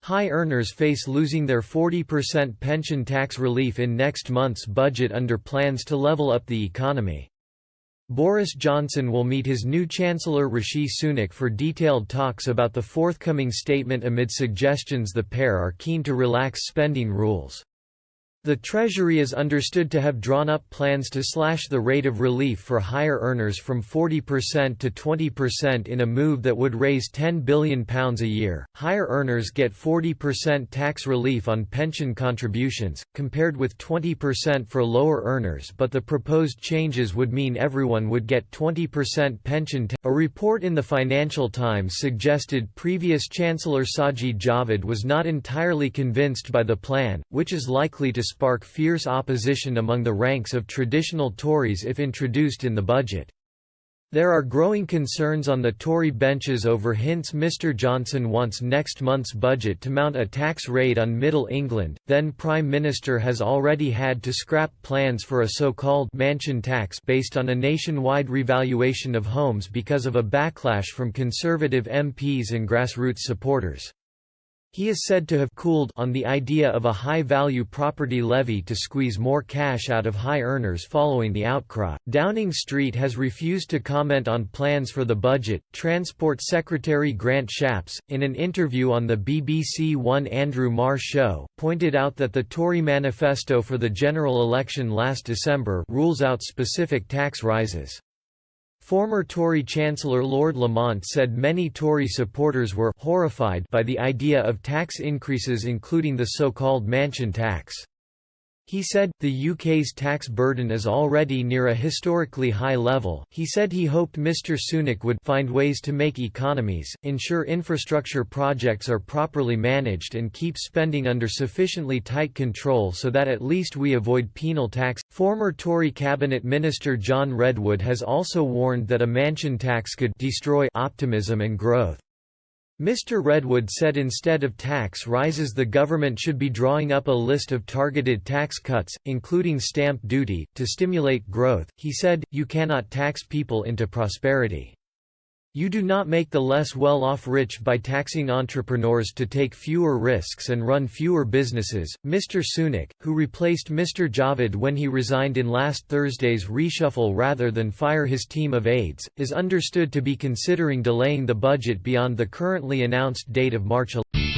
High earners face losing their 40% pension tax relief in next month's budget under plans to level up the economy. Boris Johnson will meet his new Chancellor Rishi Sunak for detailed talks about the forthcoming statement amid suggestions the pair are keen to relax spending rules. The Treasury is understood to have drawn up plans to slash the rate of relief for higher earners from 40% to 20% in a move that would raise £10 billion a year. Higher earners get 40% tax relief on pension contributions, compared with 20% for lower earners, but the proposed changes would mean everyone would get 20% pension tax. A report in the Financial Times suggested previous Chancellor Sajid Javid was not entirely convinced by the plan, which is likely to spark fierce opposition among the ranks of traditional Tories if introduced in the budget. There are growing concerns on the Tory benches over hints Mr Johnson wants next month's budget to mount a tax raid on Middle England. Then Prime Minister has already had to scrap plans for a so-called mansion tax based on a nationwide revaluation of homes because of a backlash from Conservative MPs and grassroots supporters. He is said to have cooled on the idea of a high-value property levy to squeeze more cash out of high earners following the outcry. Downing Street has refused to comment on plans for the budget. Transport Secretary Grant Shapps, in an interview on the BBC One Andrew Marr show, pointed out that the Tory manifesto for the general election last December rules out specific tax rises. Former Tory Chancellor Lord Lamont said many Tory supporters were horrified by the idea of tax increases, including the so-called mansion tax. He said, the UK's tax burden is already near a historically high level. He said he hoped Mr Sunak would find ways to make economies, ensure infrastructure projects are properly managed and keep spending under sufficiently tight control so that at least we avoid penal tax. Former Tory Cabinet Minister John Redwood has also warned that a mansion tax could destroy optimism and growth. Mr Redwood said instead of tax rises the government should be drawing up a list of targeted tax cuts, including stamp duty, to stimulate growth. He said, "You cannot tax people into prosperity. You do not make the less well-off rich by taxing entrepreneurs to take fewer risks and run fewer businesses." Mr Sunak, who replaced Mr Javid when he resigned in last Thursday's reshuffle rather than fire his team of aides, is understood to be considering delaying the budget beyond the currently announced date of March 11.